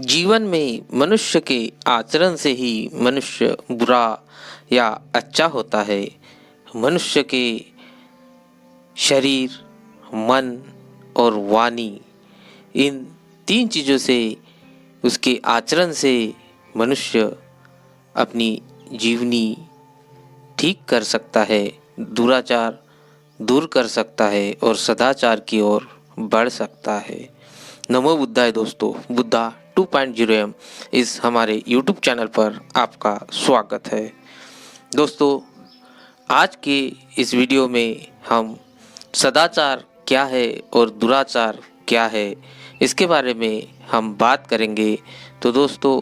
जीवन में मनुष्य के आचरण से ही मनुष्य बुरा या अच्छा होता है। मनुष्य के शरीर, मन और वाणी, इन तीन चीज़ों से, उसके आचरण से मनुष्य अपनी जीवनी ठीक कर सकता है, दुराचार दूर कर सकता है और सदाचार की ओर बढ़ सकता है। नमो बुद्धाय दोस्तों, बुद्धा 2.0 इस हमारे YouTube चैनल पर आपका स्वागत है। दोस्तों, आज के इस वीडियो में हम सदाचार क्या है और दुराचार क्या है, इसके बारे में हम बात करेंगे। तो दोस्तों,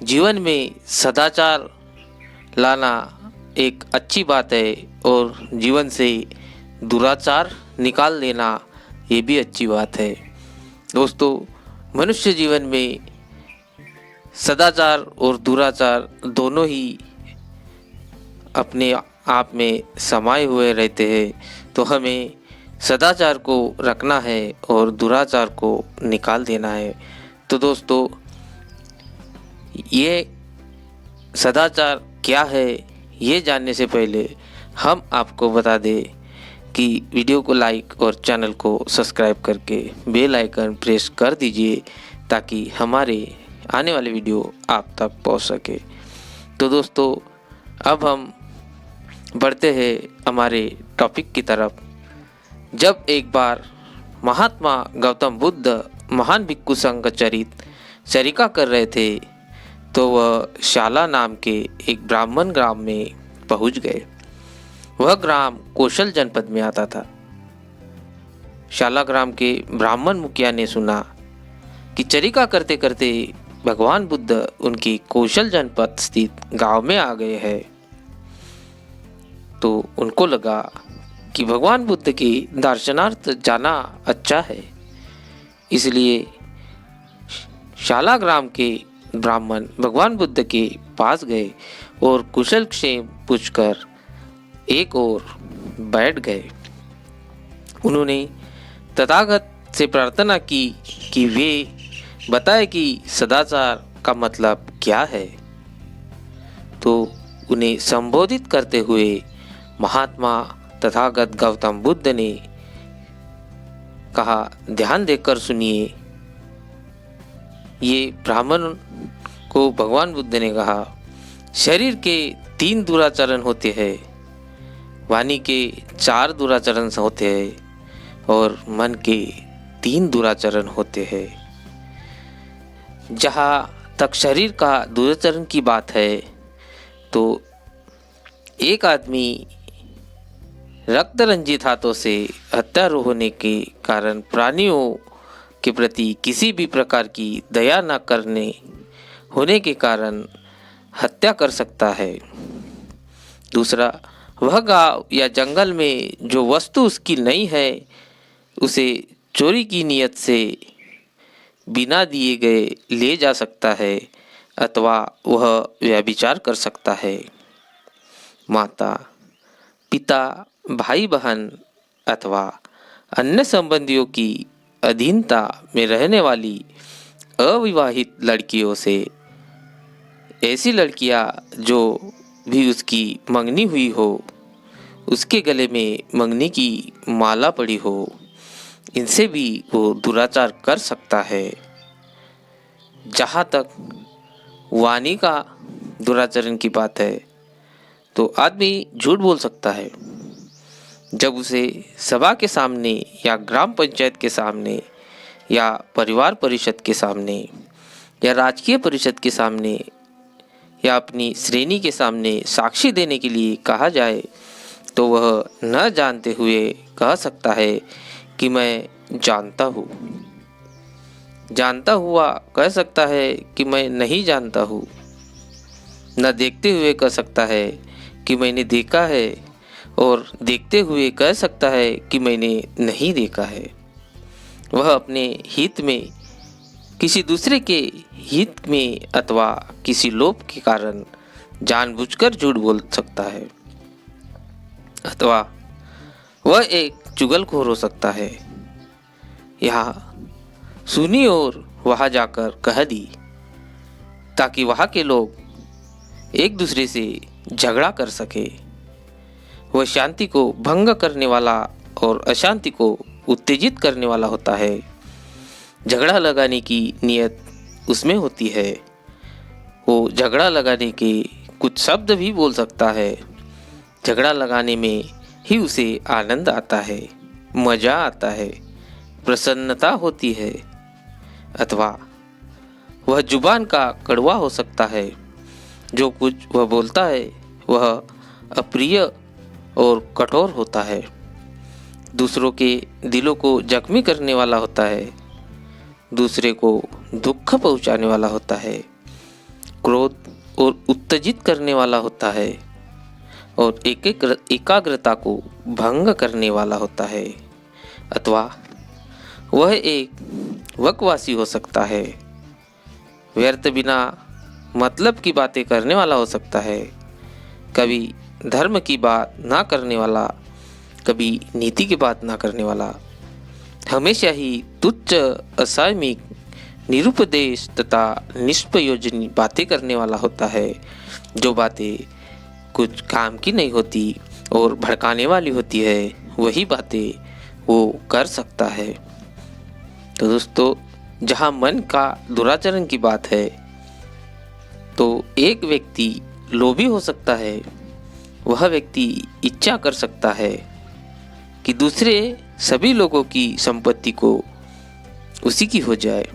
जीवन में सदाचार लाना एक अच्छी बात है और जीवन से दुराचार निकाल देना ये भी अच्छी बात है। दोस्तों, मनुष्य जीवन में सदाचार और दुराचार दोनों ही अपने आप में समाये हुए रहते हैं, तो हमें सदाचार को रखना है और दुराचार को निकाल देना है। तो दोस्तों, ये सदाचार क्या है, ये जानने से पहले हम आपको बता दें कि वीडियो को लाइक और चैनल को सब्सक्राइब करके बेल आइकन प्रेस कर दीजिए ताकि हमारे आने वाले वीडियो आप तक पहुंच सके। तो दोस्तों, अब हम बढ़ते हैं हमारे टॉपिक की तरफ। जब एक बार महात्मा गौतम बुद्ध महान भिक्षु संघ चरिका कर रहे थे, तो वह शाला नाम के एक ब्राह्मण ग्राम में पहुंच गए। वह ग्राम कौशल जनपद में आता था। शाला ग्राम के ब्राह्मण मुखिया ने सुना कि चरिका करते करते भगवान बुद्ध उनकी कौशल जनपद स्थित गांव में आ गए हैं। तो उनको लगा कि भगवान बुद्ध के दर्शनार्थ जाना अच्छा है, इसलिए शाला ग्राम के ब्राह्मण भगवान बुद्ध के पास गए और कुशल क्षेम पूछकर एक ओर बैठ गए। उन्होंने तथागत से प्रार्थना की कि वे बताए कि सदाचार का मतलब क्या है। तो उन्हें संबोधित करते हुए महात्मा तथागत गौतम बुद्ध ने कहा, ध्यान देकर सुनिए। ये ब्राह्मण को भगवान बुद्ध ने कहा, शरीर के 3 दुराचरण होते हैं, वाणी के 4 दुराचरण होते हैं और मन के 3 दुराचरण होते हैं। जहाँ तक शरीर का दुराचरण की बात है, तो एक आदमी रक्त रंजित हाथों से हत्यारू होने के कारण प्राणियों के प्रति किसी भी प्रकार की दया न करने होने के कारण हत्या कर सकता है। दूसरा, वह गांव या जंगल में जो वस्तु उसकी नहीं है, उसे चोरी की नियत से बिना दिए गए ले जा सकता है अथवा वह व्यभिचार कर सकता है। माता, पिता, भाई बहन अथवा अन्य संबंधियों की अधीनता में रहने वाली अविवाहित लड़कियों से, ऐसी लड़कियां जो भी उसकी मंगनी हुई हो, उसके गले में मंगनी की माला पड़ी हो, इनसे भी वो दुराचार कर सकता है। जहाँ तक वाणी का दुराचरण की बात है, तो आदमी झूठ बोल सकता है जब उसे सभा के सामने या ग्राम पंचायत के सामने या परिवार परिषद के सामने या राजकीय परिषद के सामने या अपनी श्रेणी के सामने साक्षी देने के लिए कहा जाए, तो वह न जानते हुए कह सकता है कि मैं जानता हूँ। जानता हुआ कह सकता है कि मैं नहीं जानता हूँ। न देखते हुए कह सकता है कि मैंने देखा है, और देखते हुए कह सकता है कि मैंने नहीं देखा है। वह अपने हित में, किसी दूसरे के हित में अथवा किसी लोभ के कारण जानबूझकर झूठ बोल सकता है, अथवा वह एक चुगलखोर हो सकता है। यहाँ सुनी और वहाँ जाकर कह दी, ताकि वहाँ के लोग एक दूसरे से झगड़ा कर सके। वह शांति को भंग करने वाला और अशांति को उत्तेजित करने वाला होता है। झगड़ा लगाने की नियत उसमें होती है। वो झगड़ा लगाने के कुछ शब्द भी बोल सकता है। झगड़ा लगाने में ही उसे आनंद आता है, मज़ा आता है, प्रसन्नता होती है। अथवा वह जुबान का कड़वा हो सकता है। जो कुछ वह बोलता है वह अप्रिय और कठोर होता है, दूसरों के दिलों को जख्मी करने वाला होता है, दूसरे को दुख पहुंचाने वाला होता है, क्रोध और उत्तेजित करने वाला होता है और एकाग्रता को भंग करने वाला होता है। अथवा वह एक वकवासी हो सकता है, व्यर्थ बिना मतलब की बातें करने वाला हो सकता है, कभी धर्म की बात ना करने वाला, कभी नीति की बात ना करने वाला, हमेशा ही तुच्छ, असामयिक, निरुपदेश तथा निष्प्रयोजनी बातें करने वाला होता है। जो बातें कुछ काम की नहीं होती और भड़काने वाली होती है, वही बातें वो कर सकता है। तो दोस्तों, जहाँ मन का दुराचरण की बात है तो एक व्यक्ति लोभी हो सकता है। वह व्यक्ति इच्छा कर सकता है कि दूसरे सभी लोगों की संपत्ति को उसी की हो जाए।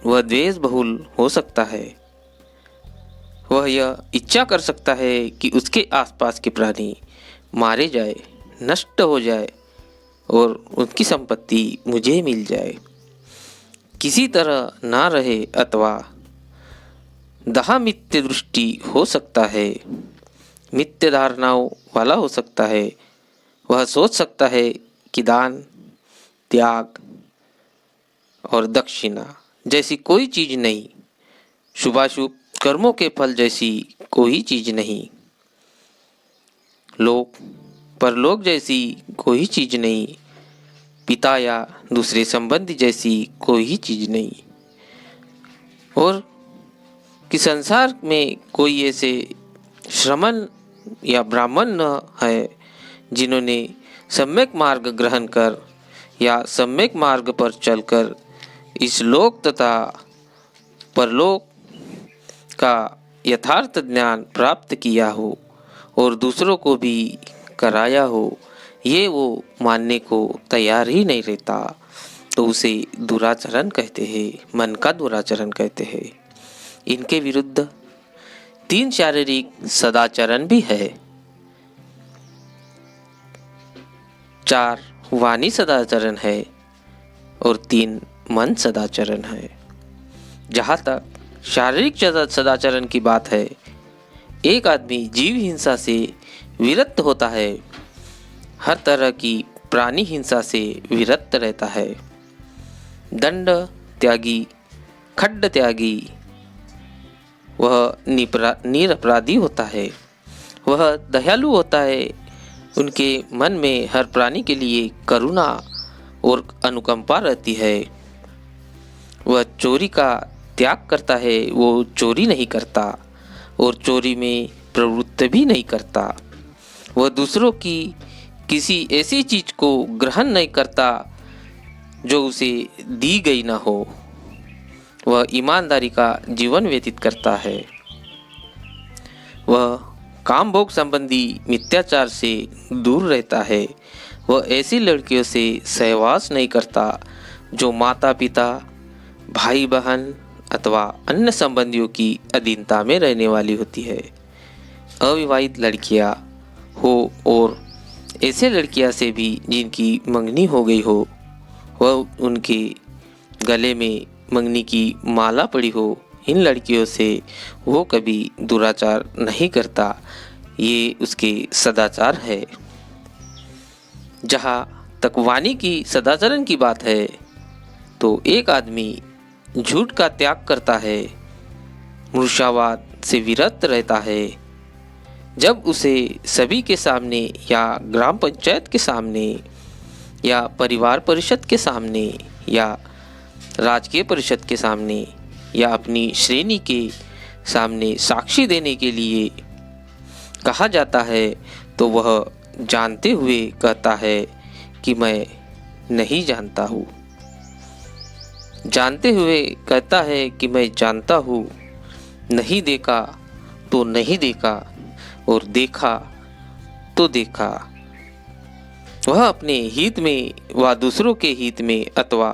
वह द्वेष बहुल हो सकता है। वह यह इच्छा कर सकता है कि उसके आसपास के प्राणी मारे जाए, नष्ट हो जाए और उनकी संपत्ति मुझे मिल जाए, किसी तरह ना रहे। अथवा दहा मिथ्य दृष्टि हो सकता है, मिथ्य धारणाओं वाला हो सकता है। वह सोच सकता है कि दान, त्याग और दक्षिणा जैसी कोई चीज़ नहीं, शुभाशुभ कर्मों के फल जैसी कोई चीज़ नहीं, लोक परलोक जैसी कोई चीज़ नहीं, पिता या दूसरे संबंधी जैसी कोई चीज़ नहीं, और कि संसार में कोई ऐसे श्रमण या ब्राह्मण न है जिन्होंने सम्यक मार्ग ग्रहण कर या सम्यक मार्ग पर चलकर इस लोक तथा परलोक का यथार्थ ज्ञान प्राप्त किया हो और दूसरों को भी कराया हो। ये वो मानने को तैयार ही नहीं रहता, तो उसे दुराचरण कहते हैं, मन का दुराचरण कहते हैं। इनके विरुद्ध 3 शारीरिक सदाचरण भी है, 4 वाणी सदाचरण है और 3 मन सदाचरण है। जहाँ तक शारीरिक सदाचरण की बात है, एक आदमी जीव हिंसा से विरक्त होता है, हर तरह की प्राणी हिंसा से विरक्त रहता है, दंड त्यागी, खड्ड त्यागी, वह निरपराधी होता है, वह दयालु होता है। उनके मन में हर प्राणी के लिए करुणा और अनुकंपा रहती है। वह चोरी का त्याग करता है, वो चोरी नहीं करता और चोरी में प्रवृत्त भी नहीं करता। वह दूसरों की किसी ऐसी चीज़ को ग्रहण नहीं करता जो उसे दी गई ना हो। वह ईमानदारी का जीवन व्यतीत करता है। वह काम भोग संबंधी मिथ्याचार से दूर रहता है। वह ऐसी लड़कियों से सहवास नहीं करता जो माता पिता, भाई बहन अथवा अन्य संबंधियों की अधीनता में रहने वाली होती है। अविवाहित लड़कियां हो और ऐसे लड़कियां से भी जिनकी मंगनी हो गई हो, वह उनके गले में मंगनी की माला पड़ी हो, इन लड़कियों से वो कभी दुराचार नहीं करता। ये उसके सदाचार है। जहाँ तक वाणी की सदाचरण की बात है, तो एक आदमी झूठ का त्याग करता है, मूर्छावाद से विरत रहता है। जब उसे सभी के सामने या ग्राम पंचायत के सामने या परिवार परिषद के सामने या राजकीय परिषद के सामने या अपनी श्रेणी के सामने साक्षी देने के लिए कहा जाता है तो वह जानते हुए कहता है कि मैं नहीं जानता हूँ। जानते हुए कहता है कि मैं जानता हूँ। नहीं देखा तो नहीं देखा और देखा तो देखा। वह अपने हित में व दूसरों के हित में अथवा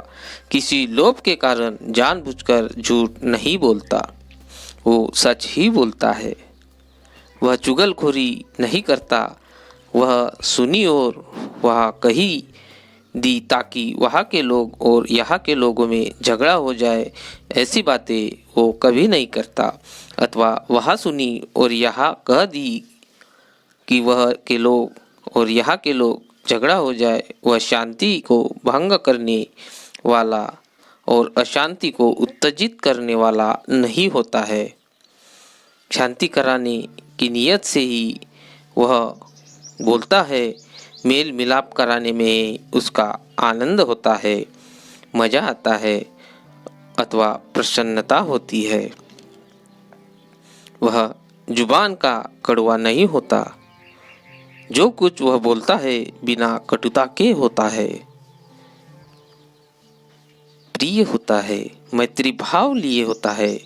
किसी लोभ के कारण जानबूझकर झूठ नहीं बोलता, वो सच ही बोलता है। वह चुगलखोरी नहीं करता, वह सुनी और वह कही दी ताकि वहाँ के लोग और यहाँ के लोगों में झगड़ा हो जाए, ऐसी बातें वो कभी नहीं करता। अथवा वहाँ सुनी और यहाँ कह दी कि वह के लोग और यहाँ के लोग झगड़ा हो जाए, वह शांति को भंग करने वाला और अशांति को उत्तेजित करने वाला नहीं होता है। शांति कराने की नीयत से ही वह बोलता है। मेल मिलाप कराने में उसका आनंद होता है, मज़ा आता है अथवा प्रसन्नता होती है। वह जुबान का कड़वा नहीं होता। जो कुछ वह बोलता है बिना कटुता के होता है, प्रिय होता है, मैत्री भाव लिए होता है,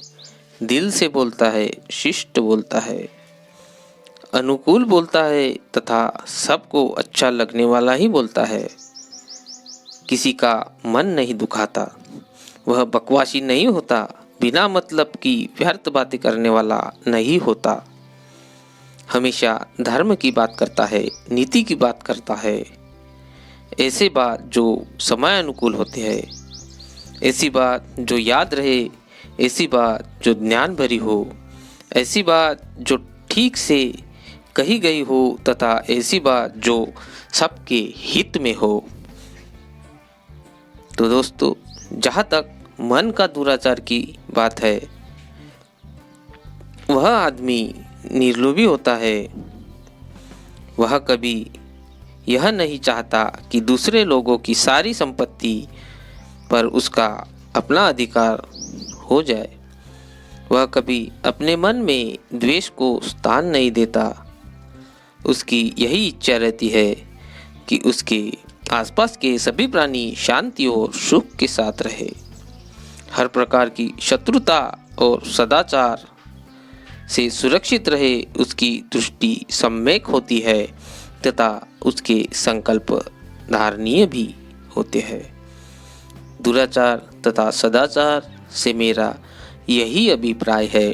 दिल से बोलता है, शिष्ट बोलता है, अनुकूल बोलता है तथा सबको अच्छा लगने वाला ही बोलता है। किसी का मन नहीं दुखाता। वह बकवासी नहीं होता, बिना मतलब की व्यर्थ बातें करने वाला नहीं होता। हमेशा धर्म की बात करता है, नीति की बात करता है। ऐसे बात जो समय अनुकूल होते हैं, ऐसी बात जो याद रहे, ऐसी बात जो ज्ञान भरी हो, ऐसी बात जो ठीक से कही गई हो तथा ऐसी बात जो सबके हित में हो। तो दोस्तों, जहाँ तक मन का दुराचार की बात है, वह आदमी निर्लोभी होता है। वह कभी यह नहीं चाहता कि दूसरे लोगों की सारी संपत्ति पर उसका अपना अधिकार हो जाए। वह कभी अपने मन में द्वेष को स्थान नहीं देता। उसकी यही इच्छा रहती है कि उसके आसपास के सभी प्राणी शांति और सुख के साथ रहे। हर प्रकार की शत्रुता और सदाचार से सुरक्षित रहे। उसकी दृष्टि सम्यक होती है तथा उसके संकल्प धारणीय भी होते हैं। दुराचार तथा सदाचार से मेरा यही अभिप्राय है।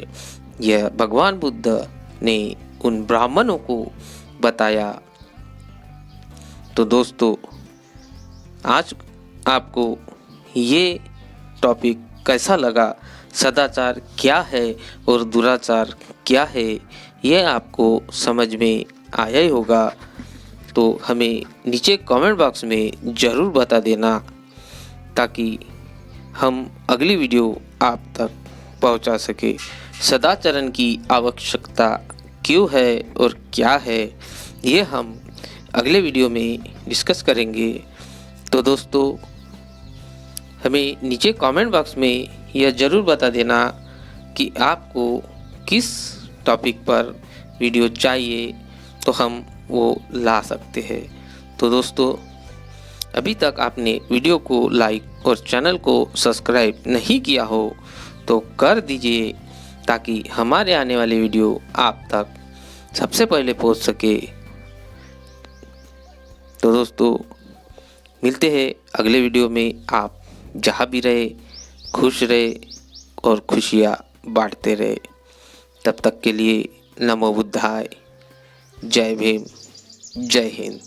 यह भगवान बुद्ध ने उन ब्राह्मणों को बताया। तो दोस्तों, आज आपको ये टॉपिक कैसा लगा, सदाचार क्या है और दुराचार क्या है, यह आपको समझ में आया ही होगा। तो हमें नीचे कमेंट बॉक्स में ज़रूर बता देना, ताकि हम अगली वीडियो आप तक पहुंचा सके। सदाचरण की आवश्यकता क्यों है और क्या है, ये हम अगले वीडियो में डिस्कस करेंगे। तो दोस्तों, हमें नीचे कमेंट बॉक्स में यह ज़रूर बता देना कि आपको किस टॉपिक पर वीडियो चाहिए, तो हम वो ला सकते हैं। तो दोस्तों, अभी तक आपने वीडियो को लाइक और चैनल को सब्सक्राइब नहीं किया हो तो कर दीजिए, ताकि हमारे आने वाले वीडियो आप तक सबसे पहले पहुंच सके। तो दोस्तों, मिलते हैं अगले वीडियो में। आप जहाँ भी रहे खुश रहे और खुशियाँ बांटते रहे। तब तक के लिए नमो बुद्धाय। जय भीम, जय हिंद।